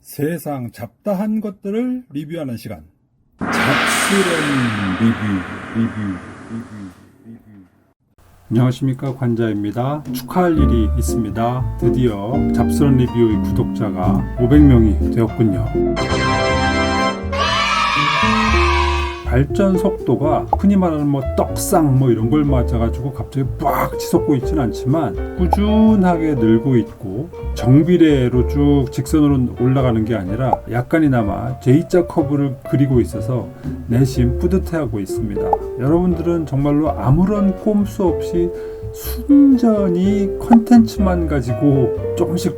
세상 잡다한 것들을 리뷰하는 시간. 잡스러운 리뷰. 안녕하십니까, 관자입니다. 축하할 일이 있습니다. 드디어 잡스러운 리뷰의 구독자가 500명이 되었군요. 발전 속도가 흔히 말하는 떡상 이런 걸 맞아가지고 갑자기 빡 치솟고 있지는 않지만 꾸준하게 늘고 있고 정비례로 쭉 직선으로 올라가는 게 아니라 약간이나마 J자 커브를 그리고 있어서 내심 뿌듯해하고 있습니다. 여러분들은 정말로 아무런 꼼수 없이 순전히 컨텐츠만 가지고 조금씩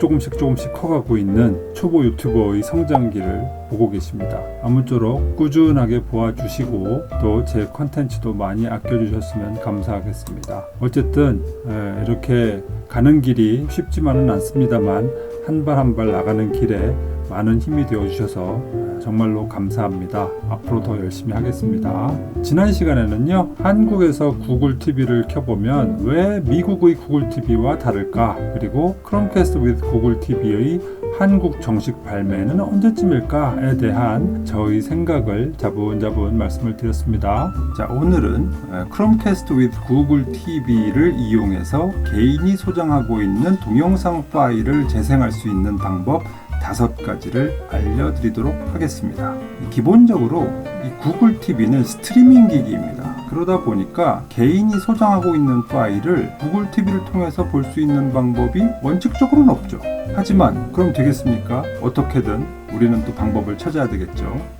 커가고 있는 초보 유튜버의 성장기를 보고 계십니다. 아무쪼록 꾸준하게 보아주시고 또 제 컨텐츠도 많이 아껴주셨으면 감사하겠습니다. 어쨌든 이렇게 가는 길이 쉽지만은 않습니다만 한 발 한 발 나가는 길에 많은 힘이 되어주셔서 정말로 감사합니다. 앞으로 더 열심히 하겠습니다. 지난 시간에는요, 한국에서 구글 TV를 켜보면 왜 미국의 구글 TV와 다를까, 그리고 크롬캐스트 with 구글 TV의 한국 정식 발매는 언제쯤일까에 대한 저의 생각을 자분자분 말씀을 드렸습니다. 자, 오늘은 크롬캐스트 with 구글 TV를 이용해서 개인이 소장하고 있는 동영상 파일을 재생할 수 있는 방법 5가지를 알려드리도록 하겠습니다. 기본적으로 이 구글 TV는 스트리밍 기기입니다. 그러다 보니까 개인이 소장하고 있는 파일을 구글 TV를 통해서 볼 수 있는 방법이 원칙적으로는 없죠. 하지만 그럼 되겠습니까? 어떻게든 우리는 또 방법을 찾아야 되겠죠.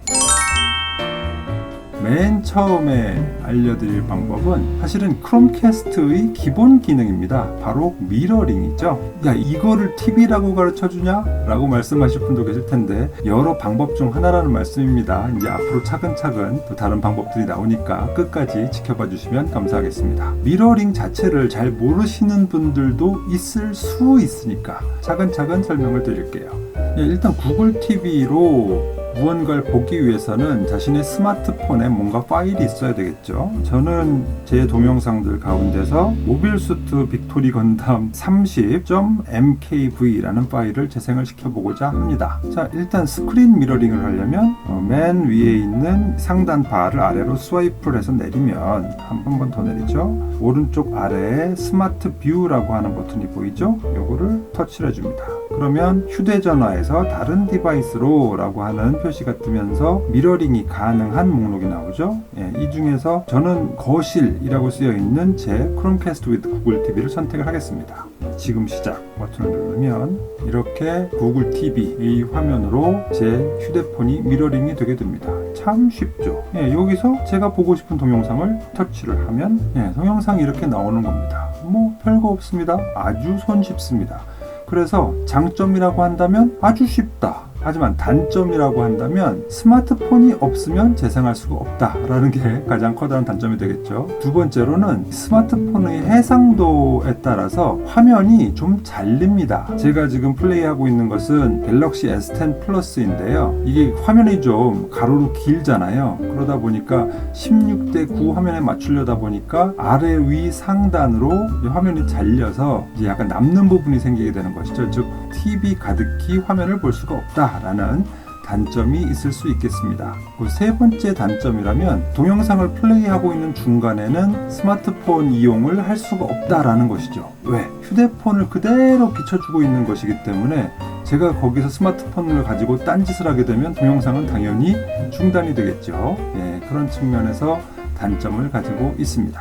맨 처음에 알려드릴 방법은 사실은 크롬캐스트의 기본 기능입니다. 바로 미러링이죠. 야, 이거를 TV라고 가르쳐주냐? 라고 말씀하실 분도 계실 텐데 여러 방법 중 하나라는 말씀입니다. 이제 앞으로 차근차근 또 다른 방법들이 나오니까 끝까지 지켜봐 주시면 감사하겠습니다. 미러링 자체를 잘 모르시는 분들도 있을 수 있으니까 차근차근 설명을 드릴게요. 일단 구글 TV로 무언가를 보기 위해서는 자신의 스마트폰에 뭔가 파일이 있어야 되겠죠. 저는 제 동영상들 가운데서 모빌수트 빅토리 건담 30.mkv라는 파일을 재생을 시켜보고자 합니다. 자, 일단 스크린 미러링을 하려면 맨 위에 있는 상단 바를 아래로 스와이프를 해서 내리면 한 번 더 내리죠. 오른쪽 아래에 스마트 뷰라고 하는 버튼이 보이죠? 요거를 터치를 해줍니다. 그러면 휴대전화에서 다른 디바이스로 라고 하는 표시가 뜨면서 미러링이 가능한 목록이 나오죠. 이 중에서 저는 거실이라고 쓰여 있는 제 크롬캐스트 with 구글 TV를 선택을 하겠습니다. 지금 시작 버튼을 누르면 이렇게 구글 TV의 화면으로 제 휴대폰이 미러링이 되게 됩니다. 참 쉽죠. 여기서 제가 보고 싶은 동영상을 터치를 하면 동영상이 이렇게 나오는 겁니다. 별거 없습니다. 아주 손쉽습니다. 그래서 장점이라고 한다면 아주 쉽다. 하지만 단점이라고 한다면 스마트폰이 없으면 재생할 수가 없다라는 게 가장 커다란 단점이 되겠죠. 두 번째로는 스마트폰의 해상도에 따라서 화면이 좀 잘립니다. 제가 지금 플레이하고 있는 것은 갤럭시 S10 플러스인데요. 이게 화면이 좀 가로로 길잖아요. 그러다 보니까 16:9 화면에 맞추려다 보니까 아래 위 상단으로 화면이 잘려서 이제 약간 남는 부분이 생기게 되는 것이죠. 즉 TV 가득히 화면을 볼 수가 없다 라는 단점이 있을 수 있겠습니다. 세 번째 단점이라면 동영상을 플레이하고 있는 중간에는 스마트폰 이용을 할 수가 없다라는 것이죠. 왜? 휴대폰을 그대로 비춰주고 있는 것이기 때문에 제가 거기서 스마트폰을 가지고 딴짓을 하게 되면 동영상은 당연히 중단이 되겠죠. 그런 측면에서 단점을 가지고 있습니다.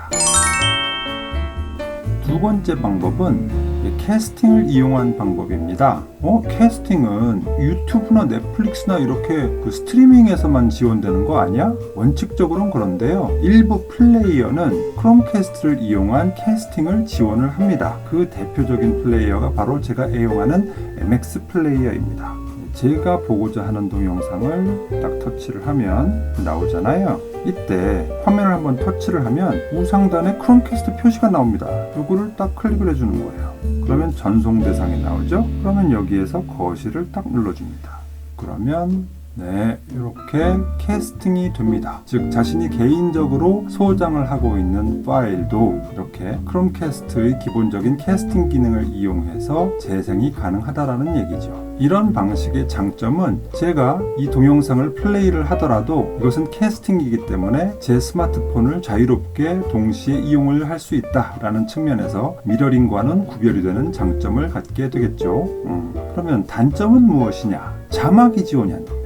두 번째 방법은 캐스팅을 이용한 방법입니다. 캐스팅은 유튜브나 넷플릭스나 이렇게 스트리밍에서만 지원되는 거 아니야? 원칙적으로는 그런데요. 일부 플레이어는 크롬캐스트를 이용한 캐스팅을 지원을 합니다. 그 대표적인 플레이어가 바로 제가 애용하는 MX 플레이어입니다. 제가 보고자 하는 동영상을 딱 터치를 하면 나오잖아요. 이때 화면을 한번 터치를 하면 우상단에 크롬캐스트 표시가 나옵니다. 이거를 딱 클릭을 해주는 거예요. 그러면 전송 대상이 나오죠. 그러면 여기에서 거실을 딱 눌러줍니다. 그러면 네, 이렇게 캐스팅이 됩니다. 즉 자신이 개인적으로 소장을 하고 있는 파일도 이렇게 크롬캐스트의 기본적인 캐스팅 기능을 이용해서 재생이 가능하다라는 얘기죠. 이런 방식의 장점은 제가 이 동영상을 플레이를 하더라도 이것은 캐스팅이기 때문에 제 스마트폰을 자유롭게 동시에 이용을 할 수 있다라는 측면에서 미러링과는 구별이 되는 장점을 갖게 되겠죠. 그러면 단점은 무엇이냐? 자막이 지원이 안 됩니다.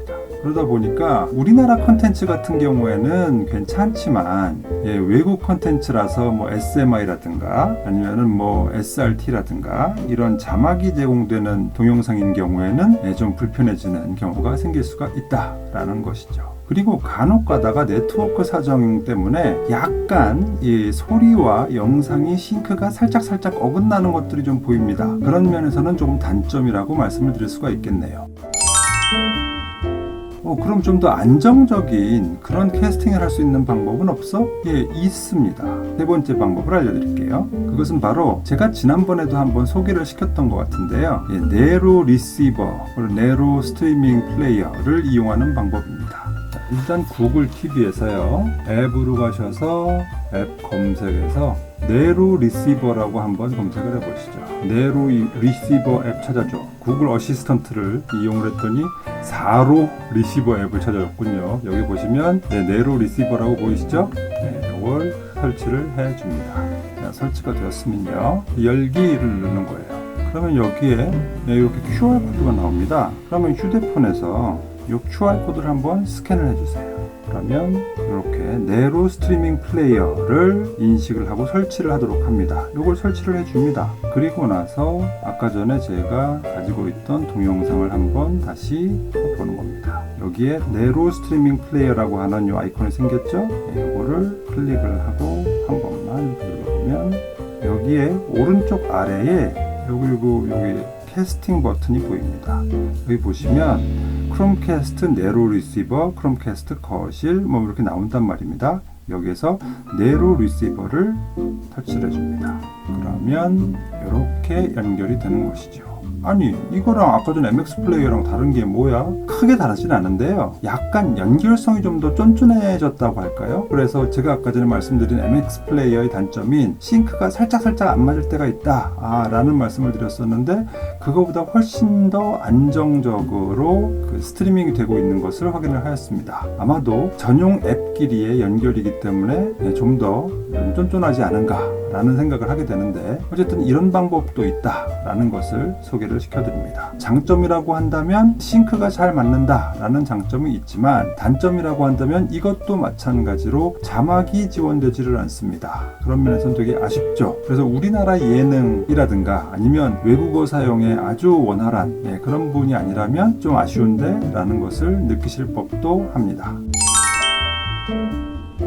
그러다 보니까 우리나라 컨텐츠 같은 경우에는 괜찮지만 외국 컨텐츠라서 뭐 SMI라든가 아니면은 뭐 SRT라든가 이런 자막이 제공되는 동영상인 경우에는 좀 불편해지는 경우가 생길 수가 있다라는 것이죠. 그리고 간혹 가다가 네트워크 사정 때문에 약간 이 소리와 영상이 싱크가 살짝 어긋나는 것들이 좀 보입니다. 그런 면에서는 조금 단점이라고 말씀을 드릴 수가 있겠네요. 그럼 좀 더 안정적인 그런 캐스팅을 할 수 있는 방법은 없어? 예, 있습니다. 세 번째 방법을 알려드릴게요. 그것은 바로 제가 지난번에도 한번 소개를 시켰던 것 같은데요. 네로 리시버, 네로 스트리밍 플레이어를 이용하는 방법입니다. 일단 구글 TV에서요, 앱으로 가셔서 앱 검색에서 네로 리시버라고 한번 검색을 해보시죠. 네로 리시버 앱 찾아줘. 구글 어시스턴트를 이용을 했더니 4로 리시버 앱을 찾아줬군요. 여기 보시면 네로 리시버라고 보이시죠? 이걸 설치를 해줍니다. 자, 설치가 되었으면요, 열기를 누르는 거예요. 그러면 여기에 이렇게 QR코드가 나옵니다. 그러면 휴대폰에서 이 QR코드를 한번 스캔을 해주세요. 그러면 이렇게 네로 스트리밍 플레이어를 인식을 하고 설치를 하도록 합니다. 이걸 설치를 해줍니다. 그리고 나서 아까 전에 제가 가지고 있던 동영상을 한번 다시 보는 겁니다. 여기에 네로 스트리밍 플레이어라고 하는 이 아이콘이 생겼죠? 이거를 클릭을 하고 한 번만 눌러보면 여기에 오른쪽 아래에 여기 캐스팅 버튼이 보입니다. 여기 보시면 크롬캐스트 네로 리시버, 크롬캐스트 거실 뭐 이렇게 나온단 말입니다. 여기에서 네로 리시버를 터치를 해줍니다. 그러면 이렇게 연결이 되는 것이죠. 아니, 이거랑 아까 전 MX 플레이어랑 다른 게 뭐야? 크게 다르진 않은데요, 약간 연결성이 좀 더 쫀쫀해졌다고 할까요? 그래서 제가 아까 전에 말씀드린 MX 플레이어의 단점인 싱크가 살짝 안 맞을 때가 있다 라는 말씀을 드렸었는데, 그거보다 훨씬 더 안정적으로 스트리밍이 되고 있는 것을 확인을 하였습니다. 아마도 전용 앱끼리의 연결이기 때문에 좀 더 쫀쫀하지 않은가 라는 생각을 하게 되는데, 어쨌든 이런 방법도 있다라는 것을 소개를 시켜드립니다. 장점이라고 한다면 싱크가 잘 맞는다 라는 장점이 있지만, 단점이라고 한다면 이것도 마찬가지로 자막이 지원되지를 않습니다. 그런 면에서는 되게 아쉽죠. 그래서 우리나라 예능이라든가 아니면 외국어 사용에 아주 원활한 그런 부분이 아니라면 좀 아쉬운데 라는 것을 느끼실 법도 합니다.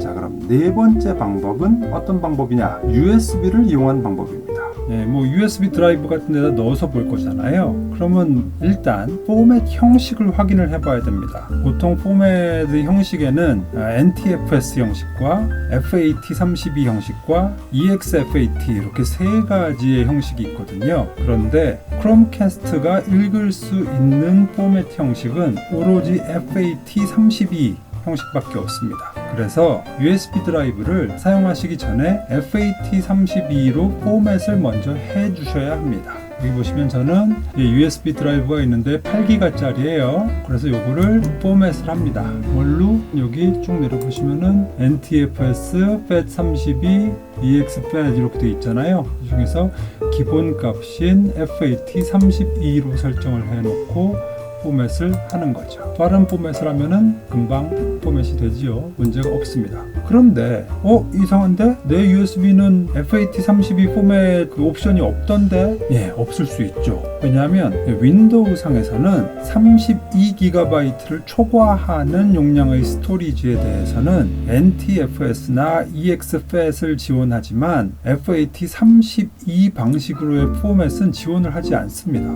자, 그럼 네 번째 방법은 어떤 방법이냐? USB를 이용한 방법입니다. USB 드라이브 같은 데다 넣어서 볼 거잖아요. 그러면 일단 포맷 형식을 확인을 해봐야 됩니다. 보통 포맷의 형식에는 NTFS 형식과 FAT32 형식과 EXFAT 이렇게 세 가지의 형식이 있거든요. 그런데 크롬캐스트가 읽을 수 있는 포맷 형식은 오로지 FAT32 형식밖에 없습니다. 그래서 USB 드라이브를 사용하시기 전에 FAT32로 포맷을 먼저 해주셔야 합니다. 여기 보시면 저는 USB 드라이브가 있는데 8기가짜리예요. 그래서 요거를 포맷을 합니다. 뭘로? 여기 쭉 내려보시면은 NTFS, FAT32, EXFAT 이렇게 되어 있잖아요. 이 중에서 기본 값인 FAT32로 설정을 해놓고 포맷을 하는 거죠. 빠른 포맷을 하면은 금방 포맷이 되지요. 문제가 없습니다. 그런데 이상한데 내 USB는 FAT32 포맷 그 옵션이 없던데? 없을 수 있죠. 왜냐하면 윈도우 상에서는 32GB를 초과하는 용량의 스토리지에 대해서는 NTFS나 EXFAT을 지원하지만 FAT32 방식으로의 포맷은 지원을 하지 않습니다.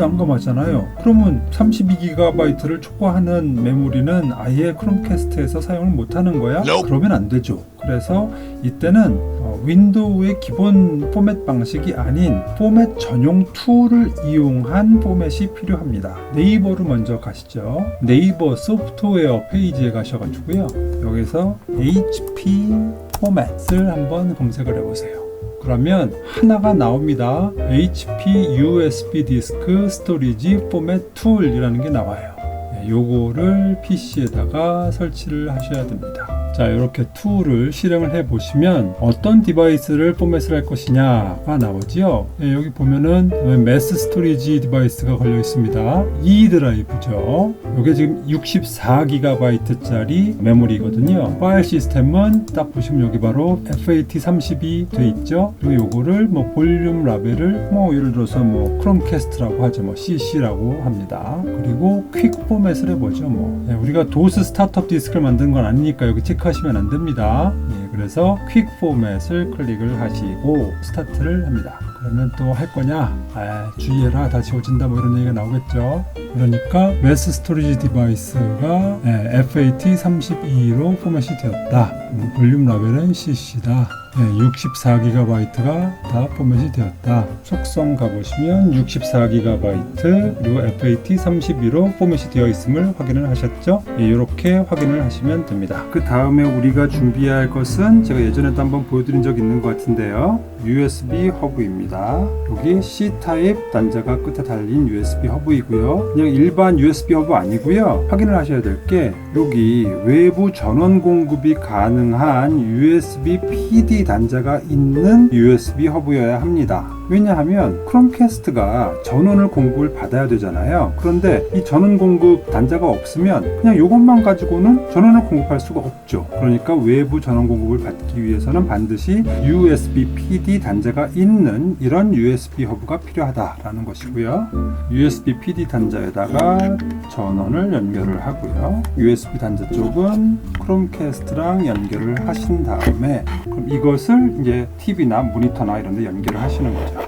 난감하잖아요. 그러면 32GB를 초과하는 메모리는 아예 크롬캐스트에서 사용을 못하는 거야? 그러면 안 되죠. 그래서 이때는 윈도우의 기본 포맷 방식이 아닌 포맷 전용 툴을 이용한 포맷이 필요합니다. 네이버로 먼저 가시죠. 네이버 소프트웨어 페이지에 가셔가지고요. 여기서 HP 포맷을 한번 검색을 해보세요. 그러면 하나가 나옵니다. HP USB 디스크 스토리지 포맷 툴이라는 게 나와요. 요거를 PC에다가 설치를 하셔야 됩니다. 자, 이렇게 툴을 실행을 해 보시면 어떤 디바이스를 포맷을 할 것이냐가 나오지요. 여기 보면은 매스 스토리지 디바이스가 걸려 있습니다. E 드라이브죠. 이게 지금 64GB 짜리 메모리거든요. 파일 시스템은 딱 보시면 여기 바로 FAT32 돼 있죠. 그리고 요거를 뭐 볼륨 라벨을 뭐 예를 들어서 뭐 크롬캐스트라고 하죠. 뭐 CC라고 합니다. 그리고 퀵 포맷을 해보죠. 뭐 우리가 도스 스타트업 디스크를 만드는 건 아니니까 여기 체크하시면 안 됩니다. 그래서 퀵 포맷을 클릭을 하시고 스타트를 합니다. 그러면 또 할 거냐? 주의해라, 다 지워진다, 뭐 이런 얘기가 나오겠죠. 그러니까 매스 스토리지 디바이스가 FAT32로 포맷이 되었다. 볼륨 라벨은 CC다. 64GB가 다 포맷이 되었다. 속성 가보시면 64GB 그리고 FAT32로 포맷이 되어 있음을 확인을 하셨죠? 이렇게 확인을 하시면 됩니다. 그 다음에 우리가 준비해야 할 것은 제가 예전에도 한번 보여드린 적 있는 것 같은데요. USB 허브입니다. 여기 C타입 단자가 끝에 달린 USB 허브이고요. 그냥 일반 USB 허브 아니고요. 확인을 하셔야 될 게 여기 외부 전원 공급이 가능한 USB PD 단자가 있는 USB 허브여야 합니다. 왜냐하면 크롬캐스트가 전원을 공급을 받아야 되잖아요. 그런데 이 전원 공급 단자가 없으면 그냥 이것만 가지고는 전원을 공급할 수가 없죠. 그러니까 외부 전원 공급을 받기 위해서는 반드시 USB PD 단자가 있는 이런 USB 허브가 필요하다라는 것이고요. USB PD 단자에다가 전원을 연결을 하고요. USB 단자 쪽은 크롬캐스트랑 연결을 하신 다음에 그럼 이것을 이제 TV나 모니터나 이런 데 연결을 하시는 거죠.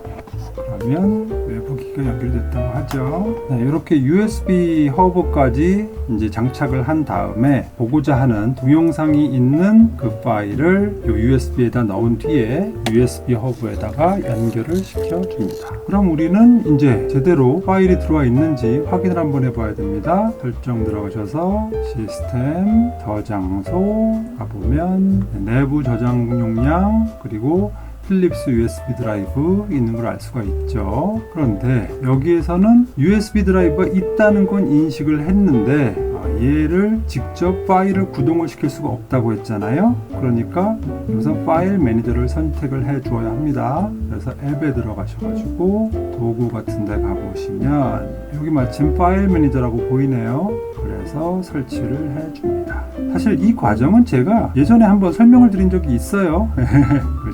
그러면 외부 기기가 연결됐다고 하죠. 이렇게 USB 허브까지 이제 장착을 한 다음에 보고자 하는 동영상이 있는 그 파일을 이 USB에다 넣은 뒤에 USB 허브에다가 연결을 시켜줍니다. 그럼 우리는 이제 제대로 파일이 들어와 있는지 확인을 한번 해봐야 됩니다. 설정 들어가셔서 시스템 저장소 가보면 내부 저장 용량 그리고 필립스 USB 드라이브 있는 걸 알 수가 있죠. 그런데 여기에서는 USB 드라이브가 있다는 건 인식을 했는데 얘를 직접 파일을 구동을 시킬 수가 없다고 했잖아요. 그러니까 여기서 파일 매니저를 선택을 해 주어야 합니다. 그래서 앱에 들어가셔가지고 도구 같은 데 가보시면 여기 마침 파일 매니저라고 보이네요. 그래서 설치를 해줍니다. 사실 이 과정은 제가 예전에 한번 설명을 드린 적이 있어요.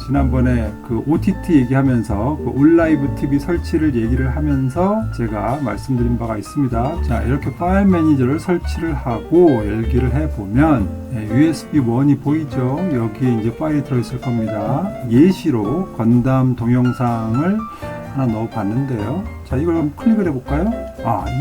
지난번에 그 OTT 얘기하면서 그 온라이브 TV 설치를 얘기를 하면서 제가 말씀드린 바가 있습니다. 자, 이렇게 파일 매니저를 설치를 하고 열기를 해보면 USB 1이 보이죠? 여기에 이제 파일이 들어있을 겁니다. 예시로 건담 동영상을 하나 넣어 봤는데요. 자, 이걸 한번 클릭을 해볼까요?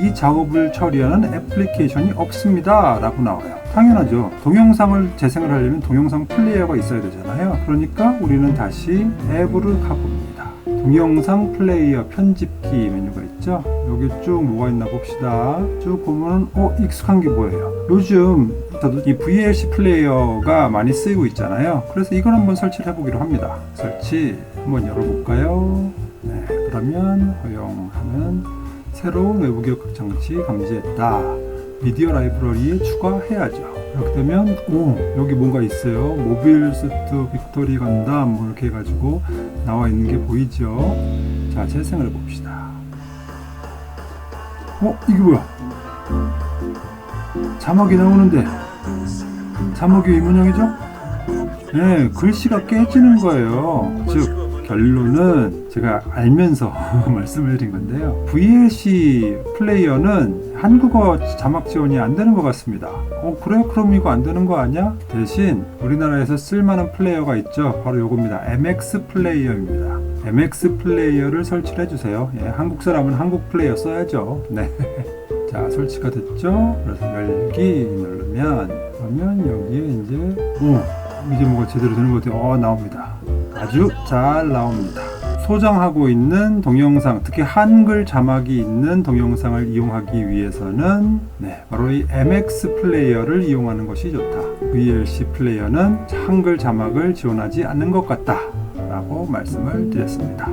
이 작업을 처리하는 애플리케이션이 없습니다 라고 나와요. 당연하죠. 동영상을 재생을 하려면 동영상 플레이어가 있어야 되잖아요. 그러니까 우리는 다시 앱으로 가봅니다. 동영상 플레이어 편집기 메뉴가 있죠. 여기 쭉 뭐가 있나 봅시다. 쭉 보면 익숙한 게 뭐예요? 요즘 저도 이 VLC 플레이어가 많이 쓰이고 있잖아요. 그래서 이걸 한번 설치를 해보기로 합니다. 설치 한번 열어볼까요? 네, 그러면 허용하면 새로운 외부 기억 장치 감지했다. 미디어 라이브러리에 추가해야죠. 이렇게 되면 여기 뭔가 있어요. 모빌 수트 빅토리 건담 뭐 이렇게 해가지고 나와 있는 게 보이죠. 자, 재생을 해봅시다. 이게 뭐야? 자막이 나오는데 자막이 이 문양이죠? 네, 글씨가 깨지는 거예요. 즉 결론은 제가 알면서 말씀을 드린 건데요. VLC 플레이어는 한국어 자막 지원이 안 되는 것 같습니다. 그래요? 그럼 이거 안 되는 거 아니야? 대신 우리나라에서 쓸만한 플레이어가 있죠. 바로 요겁니다. MX 플레이어입니다. MX 플레이어를 설치를 해주세요. 예, 한국 사람은 한국 플레이어 써야죠. 네. 자, 설치가 됐죠? 그래서 열기 누르면 그러면 여기에 이제 뭐가 제대로 되는 것 같아요. 나옵니다. 아주 잘 나옵니다. 소장하고 있는 동영상, 특히 한글 자막이 있는 동영상을 이용하기 위해서는 바로 이 MX 플레이어를 이용하는 것이 좋다. VLC 플레이어는 한글 자막을 지원하지 않는 것 같다 라고 말씀을 드렸습니다.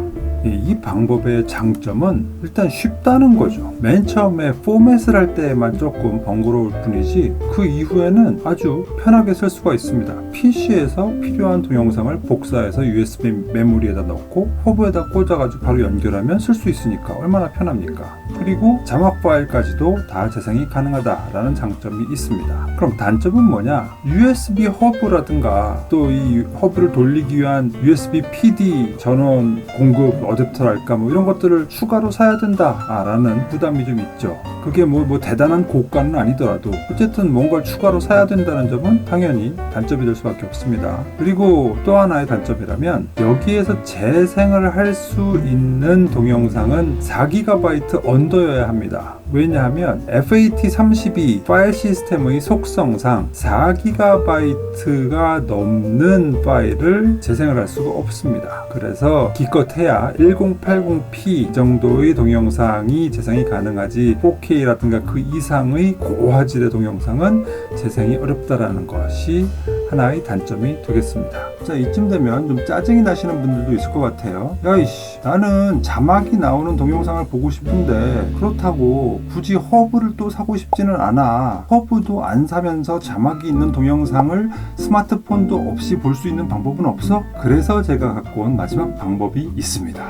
이 방법의 장점은 일단 쉽다는 거죠. 맨 처음에 포맷을 할 때만 조금 번거로울 뿐이지 그 이후에는 아주 편하게 쓸 수가 있습니다. PC에서 필요한 동영상을 복사해서 USB 메모리에다 넣고 허브에다 꽂아가지고 바로 연결하면 쓸 수 있으니까 얼마나 편합니까? 그리고 자막 파일까지도 다 재생이 가능하다라는 장점이 있습니다. 그럼 단점은 뭐냐? USB 허브라든가 또 이 허브를 돌리기 위한 USB PD 전원 공급 어댑터랄까 이런 것들을 추가로 사야 된다라는 부담이 좀 있죠. 그게 뭐 대단한 고가는 아니더라도 어쨌든 뭔가를 추가로 사야 된다는 점은 당연히 단점이 될 수밖에 없습니다. 그리고 또 하나의 단점이라면 여기에서 재생을 할 수 있는 동영상은 4GB 언더여야 합니다. 왜냐하면 FAT32 파일 시스템의 속성상 4GB가 넘는 파일을 재생을 할 수가 없습니다. 그래서 기껏해야 1080p 정도의 동영상이 재생이 가능하지 4K라든가 그 이상의 고화질의 동영상은 재생이 어렵다라는 것이 하나의 단점이 되겠습니다. 자, 이쯤 되면 좀 짜증이 나시는 분들도 있을 것 같아요. 야이씨, 나는 자막이 나오는 동영상을 보고 싶은데 그렇다고 굳이 허브를 또 사고 싶지는 않아. 허브도 안 사면서 자막이 있는 동영상을 스마트폰도 없이 볼 수 있는 방법은 없어? 그래서 제가 갖고 온 마지막 방법이 있습니다.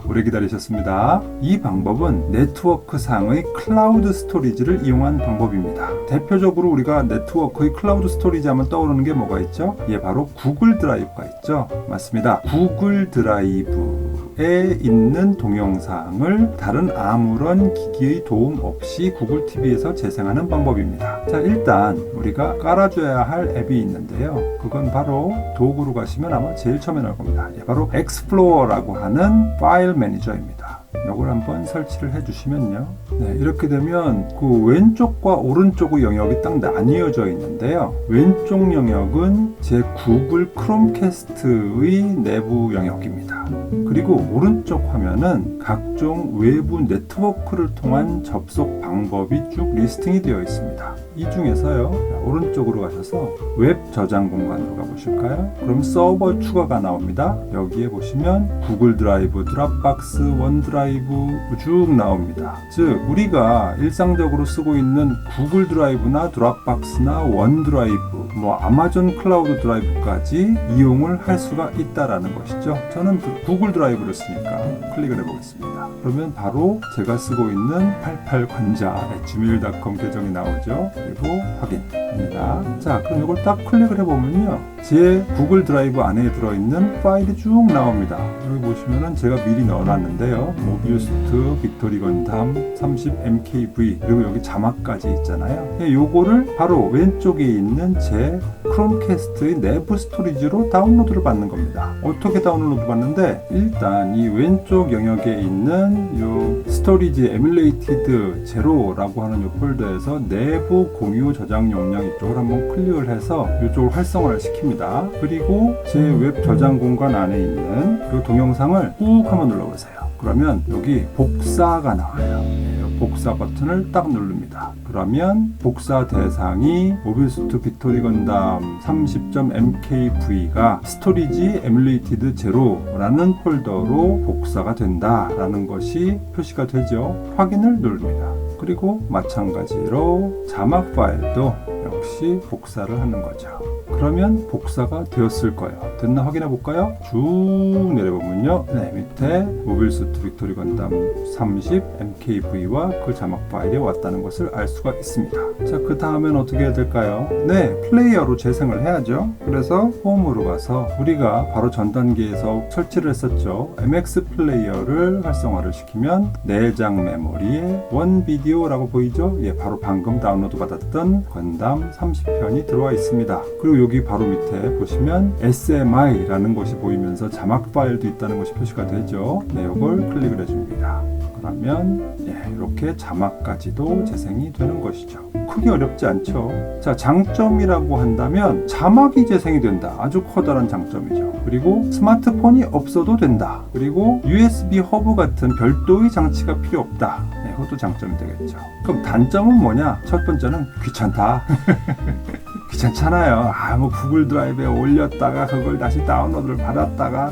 오래 기다리셨습니다. 이 방법은 네트워크상의 클라우드 스토리지를 이용한 방법입니다. 대표적으로 우리가 네트워크의 클라우드 스토리지 하면 떠오르는 게 뭐가 있죠? 바로 구글 드라이브가 있죠. 맞습니다. 구글 드라이브에 있는 동영상을 다른 아무런 기기의 도움 없이 구글 TV에서 재생하는 방법입니다. 자, 일단 우리가 깔아줘야 할 앱이 있는데요. 그건 바로 도구로 가시면 아마 제일 처음에 나올 겁니다. 바로 익스플로어라고 하는 파일 매니저입니다. 이걸 한번 설치를 해주시면요. 이렇게 되면 그 왼쪽과 오른쪽의 영역이 딱 나뉘어져 있는데요. 왼쪽 영역은 제 구글 크롬캐스트의 내부 영역입니다. 그리고 오른쪽 화면은 각종 외부 네트워크를 통한 접속 방법이 쭉 리스팅이 되어 있습니다. 이 중에서요, 오른쪽으로 가셔서 웹 저장 공간으로 가보실까요? 그럼 서버 추가가 나옵니다. 여기에 보시면 구글 드라이브, 드랍박스, 원드라이브 쭉 나옵니다. 즉 우리가 일상적으로 쓰고 있는 구글 드라이브나 드랍박스나 원드라이브, 아마존 클라우드 드라이브까지 이용을 할 수가 있다라는 것이죠. 저는 구글 드라이브를 쓰니까 클릭을 해보겠습니다. 그러면 바로 제가 쓰고 있는 88관자@gmail.com 계정이 나오죠. 그리고 확인합니다. 자, 그럼 이걸 딱 클릭을 해보면요, 제 구글 드라이브 안에 들어있는 파일이 쭉 나옵니다. 여기 보시면은 제가 미리 넣어놨는데요. 모비우스트, 빅토리 건담, 30MKV, 그리고 여기 자막까지 있잖아요. 요거를 바로 왼쪽에 있는 제 크롬캐스트의 내부 스토리지로 다운로드를 받는 겁니다. 어떻게 다운로드 받는데, 일단 이 왼쪽 영역에 있는 요 스토리지 에뮬레이티드 제로라고 하는 요 폴더에서 내부 공유 저장 용량 이쪽을 한번 클릭을 해서 이쪽을 활성화를 시킵니다. 그리고 제 웹 저장 공간 안에 있는 이 동영상을 꾹 한번 눌러보세요. 그러면 여기 복사가 나와요. 복사 버튼을 딱 누릅니다. 그러면 복사 대상이 모비우스트 빅토리 건담 30.mkv가 스토리지 에뮬레이티드 제로라는 폴더로 복사가 된다라는 것이 표시가 되죠. 확인을 누릅니다. 그리고 마찬가지로 자막 파일도 역시 복사를 하는 거죠. 그러면 복사가 되었을 거예요. 됐나 확인해 볼까요? 쭉 내려보면요, 밑에 모비우스트 빅토리 건담 30 MKV와 그 자막 파일이 왔다는 것을 알 수가 있습니다. 자, 그 다음엔 어떻게 해야 될까요? 플레이어로 재생을 해야죠. 그래서 홈으로 가서 우리가 바로 전 단계에서 설치를 했었죠. MX 플레이어를 활성화를 시키면 내장 메모리에 원 비디오라고 보이죠? 바로 방금 다운로드 받았던 건담 30편이 들어와 있습니다. 그리고 여기 바로 밑에 보시면 SMR HDMI라는 것이 보이면서 자막 파일도 있다는 것이 표시가 되죠. 네, 이걸 클릭을 해줍니다. 그러면 이렇게 자막까지도 재생이 되는 것이죠. 크게 어렵지 않죠. 자, 장점이라고 한다면 자막이 재생이 된다. 아주 커다란 장점이죠. 그리고 스마트폰이 없어도 된다. 그리고 USB 허브 같은 별도의 장치가 필요 없다. 네, 그것도 장점이 되겠죠. 그럼 단점은 뭐냐? 첫 번째는 귀찮다. 귀찮잖아요. 뭐 구글 드라이브에 올렸다가 그걸 다시 다운로드를 받았다가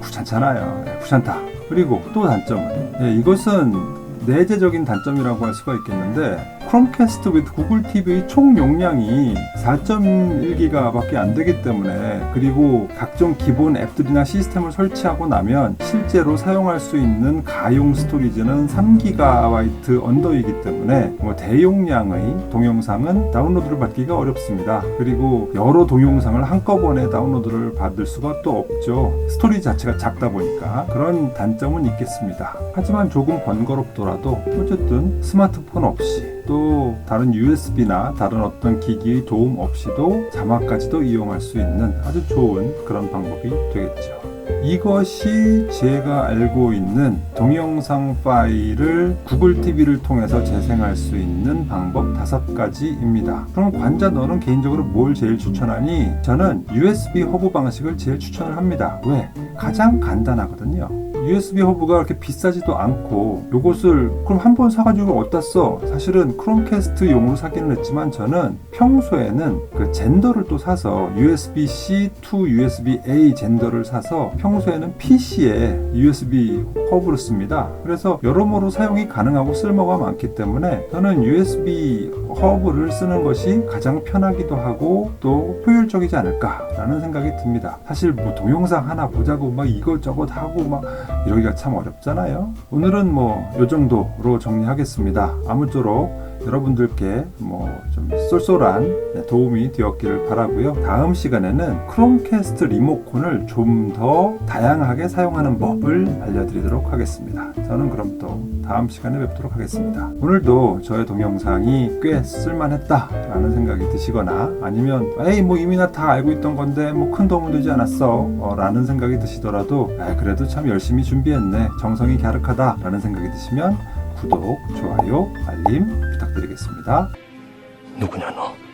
귀찮잖아요. 네, 귀찮다. 그리고 또 단점은 이것은 내재적인 단점이라고 할 수가 있겠는데, 크롬캐스트 with 구글 TV 총 용량이 4.1기가 밖에 안 되기 때문에, 그리고 각종 기본 앱들이나 시스템을 설치하고 나면 실제로 사용할 수 있는 가용 스토리지는 3GB 언더이기 때문에 대용량의 동영상은 다운로드를 받기가 어렵습니다. 그리고 여러 동영상을 한꺼번에 다운로드를 받을 수가 또 없죠. 스토리지 자체가 작다 보니까 그런 단점은 있겠습니다. 하지만 조금 번거롭더라도 어쨌든 스마트폰 없이 또 다른 USB나 다른 어떤 기기의 도움 없이도 자막까지도 이용할 수 있는 아주 좋은 그런 방법이 되겠죠. 이것이 제가 알고 있는 동영상 파일을 구글 TV를 통해서 재생할 수 있는 방법 5가지입니다. 그럼 관자, 너는 개인적으로 뭘 제일 추천하니? 저는 USB 허브 방식을 제일 추천을 합니다. 왜? 가장 간단하거든요. USB 허브가 그렇게 비싸지도 않고, 요것을 그럼 한 번 사가지고 어디다 써? 사실은 크롬캐스트 용으로 사기는 했지만 저는 평소에는 그 젠더를 또 사서 USB-C to USB-A 젠더를 사서 평소에는 PC에 USB 허브를 씁니다. 그래서 여러모로 사용이 가능하고 쓸모가 많기 때문에 저는 USB 허브를 쓰는 것이 가장 편하기도 하고 또 효율적이지 않을까라는 생각이 듭니다. 사실 뭐 동영상 하나 보자고 막 이것저것 하고 막 이러기가 참 어렵잖아요. 오늘은 요 정도로 정리하겠습니다. 아무쪼록 여러분들께 좀 쏠쏠한 도움이 되었기를 바라고요. 다음 시간에는 크롬캐스트 리모컨을 좀 더 다양하게 사용하는 법을 알려드리도록 하겠습니다. 저는 그럼 또 다음 시간에 뵙도록 하겠습니다. 오늘도 저의 동영상이 꽤 쓸만했다라는 생각이 드시거나, 아니면 이미 나 다 알고 있던 건데 큰 도움은 되지 않았어 라는 생각이 드시더라도 그래도 참 열심히 준비했네, 정성이 갸륵하다 라는 생각이 드시면 구독, 좋아요, 알림 부탁드리겠습니다. 누구냐 너?